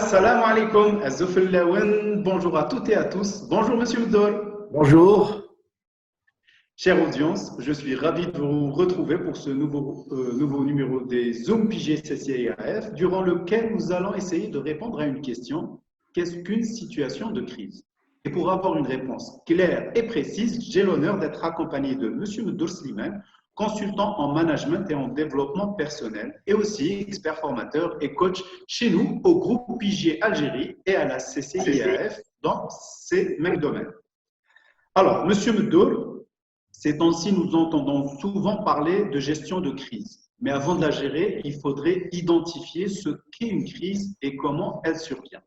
Assalamu alaikum, Azoufel bonjour à toutes et à tous. Bonjour Monsieur Mdor. Bonjour. Chère audience, je suis ravi de vous retrouver pour ce nouveau numéro des Zoom PGCCIAF, durant lequel nous allons essayer de répondre à une question: qu'est-ce qu'une situation de crise? Et pour avoir une réponse claire et précise, j'ai l'honneur d'être accompagné de Monsieur Mdor Slimane, consultant en management et en développement personnel, et aussi expert formateur et coach chez nous au groupe PG Algérie et à la CCIAF dans ces mêmes domaines. Alors, Monsieur Mdor, ces temps-ci, nous entendons souvent parler de gestion de crise. Mais avant de la gérer, il faudrait identifier ce qu'est une crise et comment elle survient.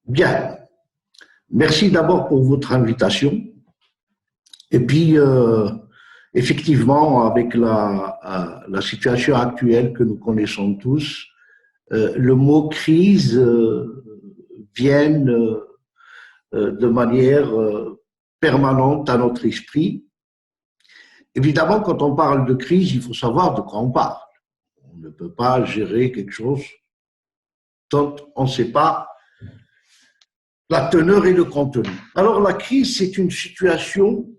Bien. Merci d'abord pour votre invitation. Et puis, effectivement, avec la situation actuelle que nous connaissons tous, le mot crise vient de manière permanente à notre esprit. Évidemment, quand on parle de crise, il faut savoir de quoi on parle. On ne peut pas gérer quelque chose tant on ne sait pas la teneur et le contenu. Alors, la crise, c'est une situation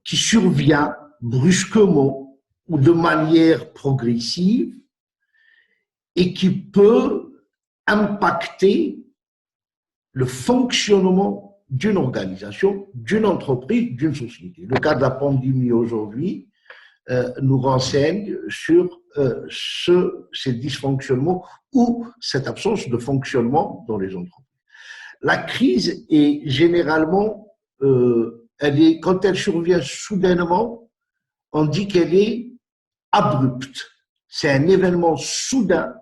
qui survient brusquement ou de manière progressive et qui peut impacter le fonctionnement d'une organisation, d'une entreprise, d'une société. Le cas de la pandémie aujourd'hui nous renseigne sur ces dysfonctionnements ou cette absence de fonctionnement dans les entreprises. La crise est généralement, quand elle survient soudainement, on dit qu'elle est abrupte. C'est un événement soudain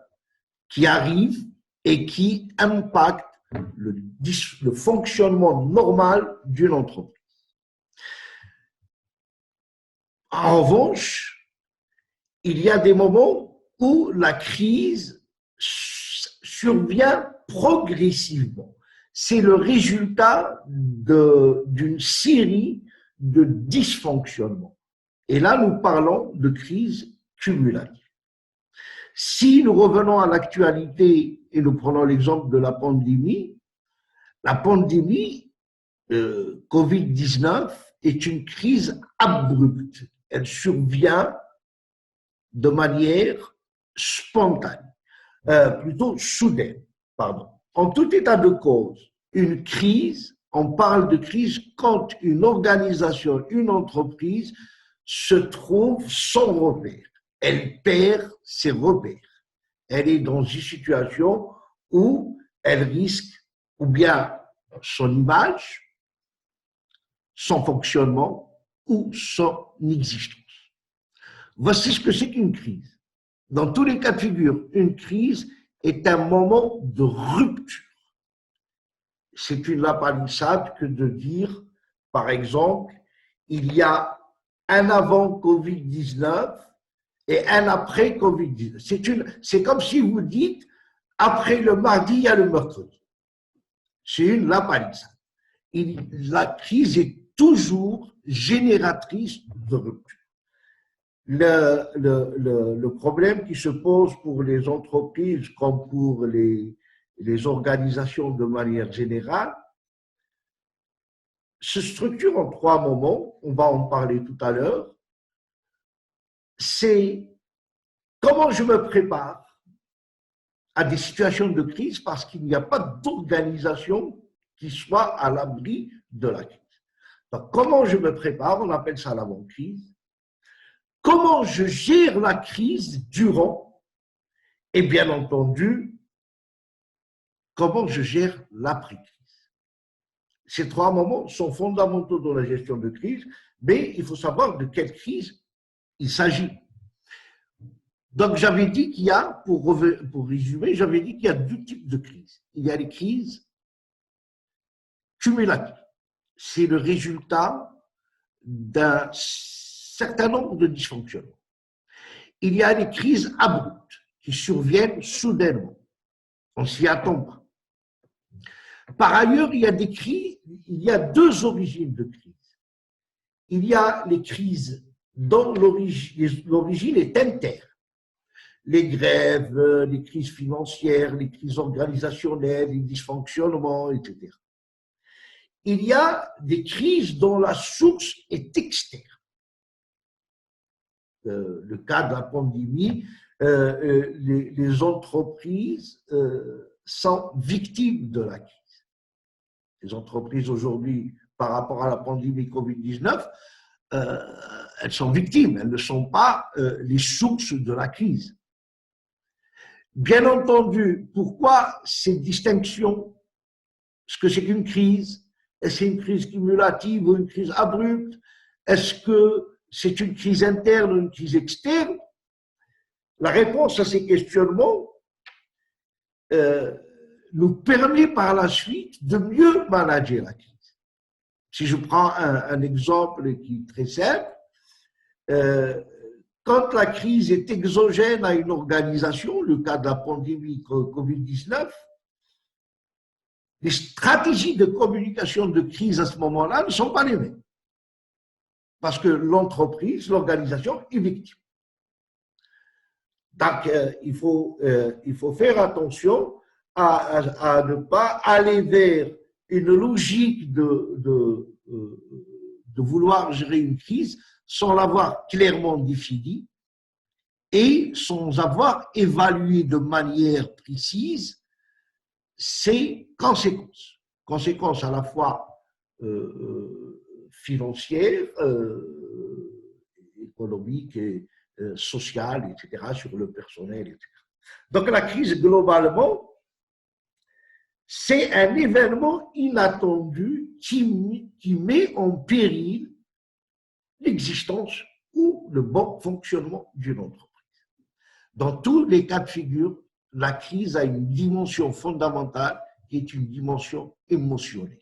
qui arrive et qui impacte le fonctionnement normal d'une entreprise. En revanche, il y a des moments où la crise survient progressivement. C'est le résultat d'une série de dysfonctionnements. Et là, nous parlons de crise cumulative. Si nous revenons à l'actualité et nous prenons l'exemple de la pandémie Covid-19 est une crise abrupte. Elle survient de manière spontanée, plutôt soudaine, pardon. En tout état de cause, une crise, on parle de crise quand une organisation, une entreprise se trouve sans repère. Elle perd ses repères. Elle est dans une situation où elle risque ou bien son image, son fonctionnement ou son existence. Voici ce que c'est qu'une crise. Dans tous les cas de figure, une crise est un moment de rupture. C'est une lapalissade que de dire, par exemple, il y a un avant Covid-19 et un après Covid-19. C'est comme si vous dites, après le mardi, il y a le mercredi. C'est une lapalissade. La crise est toujours génératrice de rupture. Le problème qui se pose pour les entreprises comme pour les organisations de manière générale se structure en trois moments, on va en parler tout à l'heure. C'est comment je me prépare à des situations de crise parce qu'il n'y a pas d'organisation qui soit à l'abri de la crise. Donc, comment je me prépare, on appelle ça l'avant-crise. Comment je gère la crise durant et bien entendu, comment je gère l'après-crise. Ces trois moments sont fondamentaux dans la gestion de crise, mais il faut savoir de quelle crise il s'agit. Donc, j'avais dit qu'il y a, pour résumer, j'avais dit qu'il y a deux types de crises. Il y a les crises cumulatives. C'est le résultat d'un certain nombre de dysfonctionnements. Il y a les crises abruptes qui surviennent soudainement. On ne s'y attend pas. Par ailleurs, il y a deux origines de crise. Il y a les crises dont l'origine est interne. les grèves, les crises financières, les crises organisationnelles, les dysfonctionnements, etc. Il y a des crises dont la source est externe. Le cas de la pandémie, les entreprises sont victimes de la crise. Les entreprises aujourd'hui, par rapport à la pandémie Covid-19, elles sont victimes, elles ne sont pas les sources de la crise. Bien entendu, pourquoi ces distinctions? Est-ce que c'est une crise? Est-ce que c'est une crise cumulative ou une crise abrupte? Est-ce que c'est une crise interne ou une crise externe? La réponse à ces questionnements nous permet par la suite de mieux manager la crise. Si je prends un exemple qui est très simple, quand la crise est exogène à une organisation, le cas de la pandémie Covid-19, les stratégies de communication de crise à ce moment-là ne sont pas les mêmes. Parce que l'entreprise, l'organisation est victime. Donc, il faut faire attention à ne pas aller vers une logique de vouloir gérer une crise sans l'avoir clairement définie et sans avoir évalué de manière précise ses conséquences. Conséquences à la fois financières, économiques, et sociales, etc., sur le personnel, etc. Donc la crise, globalement, c'est un événement inattendu qui met en péril l'existence ou le bon fonctionnement d'une entreprise. Dans tous les cas de figure, la crise a une dimension fondamentale qui est une dimension émotionnelle.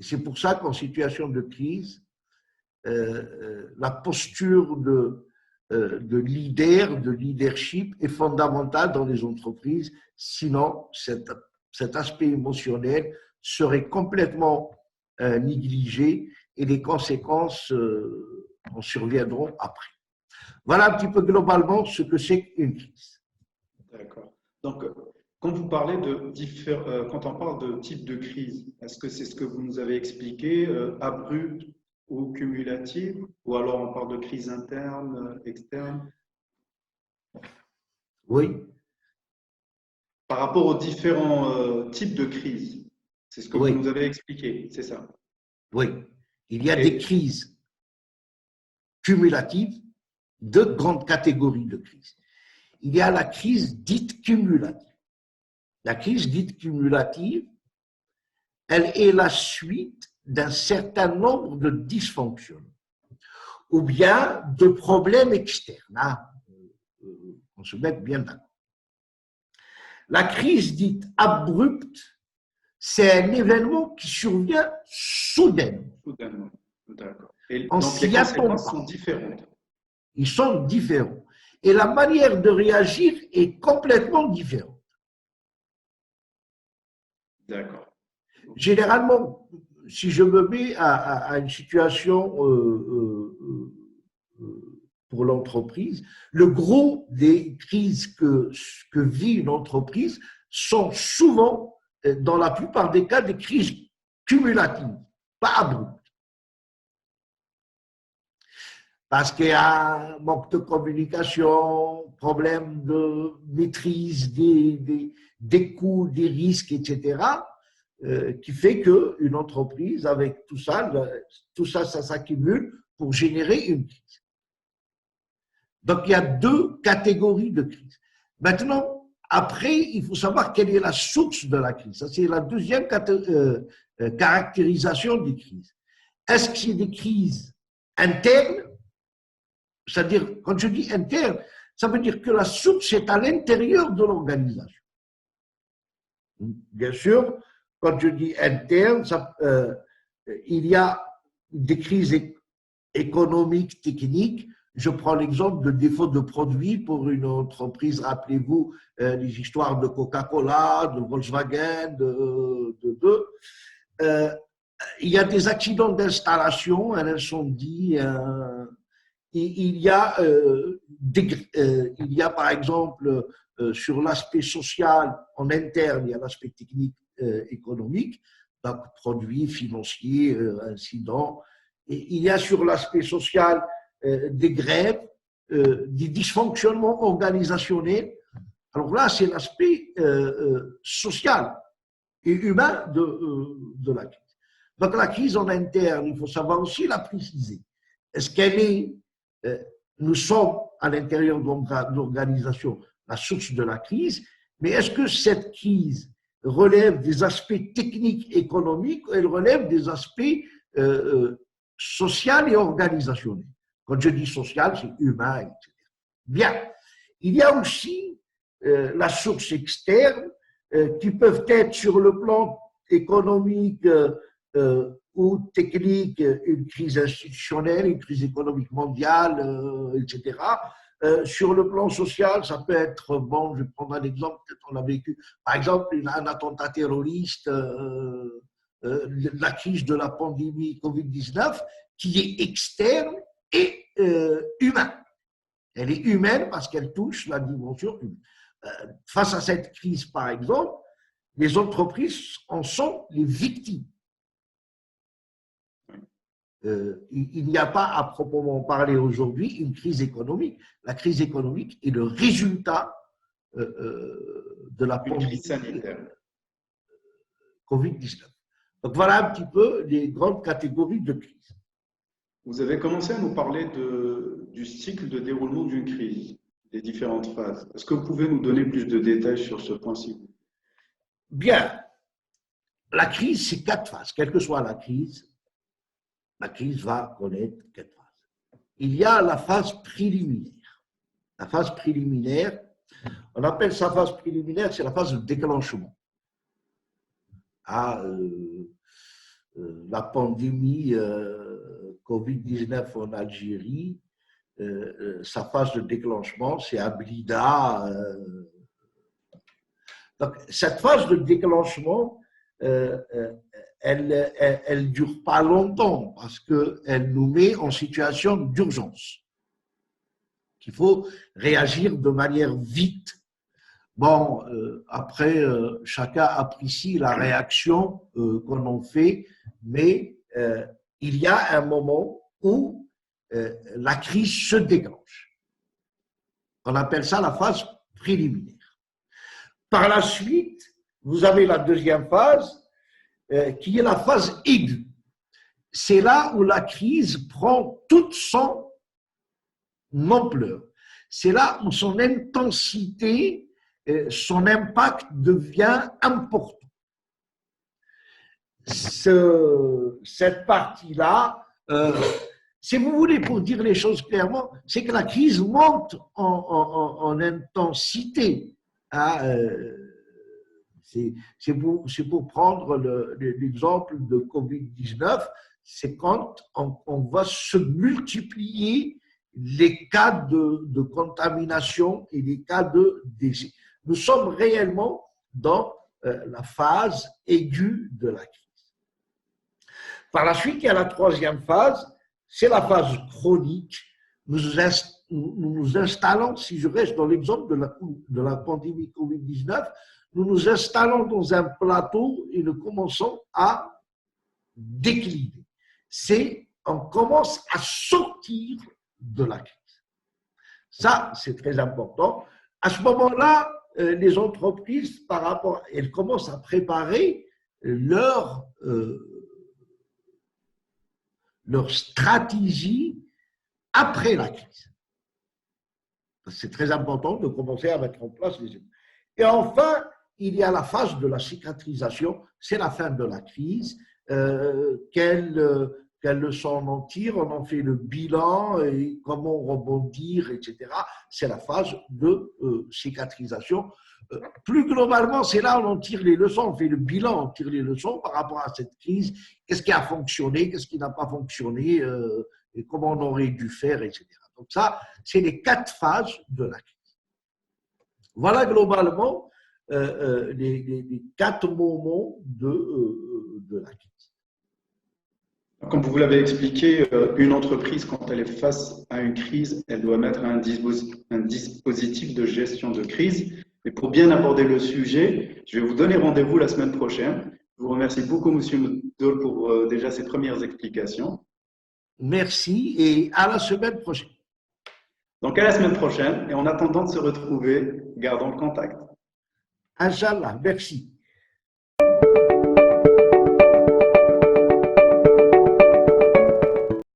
Et c'est pour ça qu'en situation de crise, la posture de leader, de leadership est fondamentale dans les entreprises. Sinon, cet aspect émotionnel serait complètement négligé et les conséquences en surviendront après. Voilà un petit peu globalement ce que c'est qu'une crise. D'accord. Donc, quand on parle de type de crise, est-ce que c'est ce que vous nous avez expliqué, abrupte ou cumulative, ou alors on parle de crise interne, externe? Oui. Par rapport aux différents types de crises, c'est ce que vous nous avez expliqué, c'est ça? Oui. Il y a des crises cumulatives, deux grandes catégories de crises. Il y a la crise dite cumulative. La crise dite cumulative, elle est la suite d'un certain nombre de dysfonctionnements ou bien de problèmes externes. On se met bien d'accord. La crise dite abrupte, c'est un événement qui survient soudainement. Soudainement, d'accord. Et on donc les conséquences sont différentes. Ils sont différents. Et la manière de réagir est complètement différente. D'accord. Généralement, si je me mets à une situation pour l'entreprise, le gros des crises que vit une entreprise sont souvent, dans la plupart des cas, des crises cumulatives, pas abruptes. Parce qu'il y a un manque de communication, problème de maîtrise des coûts, des risques, etc., qui fait qu'une entreprise, avec tout ça, ça s'accumule pour générer une crise. Donc, il y a deux catégories de crises. Maintenant, après, il faut savoir quelle est la source de la crise. Ça, c'est la deuxième caractérisation des crises. Est-ce que c'est des crises internes? C'est-à-dire, quand je dis interne, ça veut dire que la source est à l'intérieur de l'organisation. Bien sûr, quand je dis interne, il y a des crises économiques, techniques. Je prends l'exemple de défaut de produits pour une entreprise. Rappelez-vous les histoires de Coca-Cola, de Volkswagen, il y a des accidents d'installation, un incendie, il y a, il y a par exemple sur l'aspect social en interne, il y a l'aspect technique économique, donc produits financiers, incidents. Et il y a sur l'aspect social des grèves, des dysfonctionnements organisationnels. Alors là, c'est l'aspect social et humain de la crise. Donc la crise en interne, il faut savoir aussi la préciser. Est-ce qu'elle est, nous sommes à l'intérieur de l'organisation la source de la crise, mais est-ce que cette crise relève des aspects techniques, économiques, ou elle relève des aspects sociaux et organisationnels? Quand je dis social, c'est humain, etc. Bien. Il y a aussi la source externe qui peuvent être sur le plan économique ou technique, une crise institutionnelle, une crise économique mondiale, etc. Sur le plan social, ça peut être, bon, je vais prendre un exemple, peut-être on l'a vécu, par exemple, un attentat terroriste, la crise de la pandémie Covid-19, qui est externe et humaine. Elle est humaine parce qu'elle touche la dimension humaine. Face à cette crise, par exemple, les entreprises en sont les victimes. Il n'y a pas à proprement parler aujourd'hui une crise économique. La crise économique est le résultat de la pandémie sanitaire. Covid-19. Donc voilà un petit peu les grandes catégories de crise. Vous avez commencé à nous parler du cycle de déroulement d'une crise, des différentes phases. Est-ce que vous pouvez nous donner plus de détails sur ce point-ci? Bien. La crise, c'est 4 phases. Quelle que soit la crise va connaître 4 phases. Il y a la phase préliminaire. La phase préliminaire, on appelle ça phase préliminaire, c'est la phase de déclenchement. La pandémie Covid-19 en Algérie, sa phase de déclenchement, c'est à Blida. Donc, cette phase de déclenchement, elle ne dure pas longtemps parce qu'elle nous met en situation d'urgence. Il faut réagir de manière vite. Bon, après, chacun apprécie la réaction qu'on en fait, mais il y a un moment où la crise se déclenche. On appelle ça la phase préliminaire. Par la suite, vous avez la deuxième phase, qui est la phase aiguë. C'est là où la crise prend toute son ampleur. C'est là où son intensité, son impact devient important. Cette partie-là, si vous voulez, pour dire les choses clairement, c'est que la crise monte en intensité. C'est pour prendre l'exemple de Covid-19, c'est quand on va se multiplier les cas de contamination et les cas de décès. Nous sommes réellement dans la phase aiguë de la crise. Par la suite, il y a la troisième phase, c'est la phase chronique. Nous nous installons, si je reste dans l'exemple de la pandémie Covid-19, nous nous installons dans un plateau et nous commençons à décliner. On commence à sortir de la crise. Ça, c'est très important. À ce moment-là, les entreprises, elles commencent à préparer leur stratégie après la crise. C'est très important de commencer à mettre en place les éléments. Et enfin, il y a la phase de la cicatrisation, c'est la fin de la crise. Quelle leçon on en tire, on en fait le bilan, et comment rebondir, etc. C'est la phase de cicatrisation. Plus globalement, c'est là où on tire les leçons, on fait le bilan, on tire les leçons par rapport à cette crise. Qu'est-ce qui a fonctionné, qu'est-ce qui n'a pas fonctionné, et comment on aurait dû faire, etc. Donc ça, c'est les 4 phases de la crise. Voilà globalement les 4 moments de la crise. Comme vous l'avez expliqué, une entreprise, quand elle est face à une crise, elle doit mettre un dispositif de gestion de crise. Et pour bien aborder le sujet, je vais vous donner rendez-vous la semaine prochaine. Je vous remercie beaucoup, Monsieur Moudol, pour déjà ces premières explications. Merci et à la semaine prochaine. Donc à la semaine prochaine, et en attendant de se retrouver, gardons le contact. Inch'Allah, merci.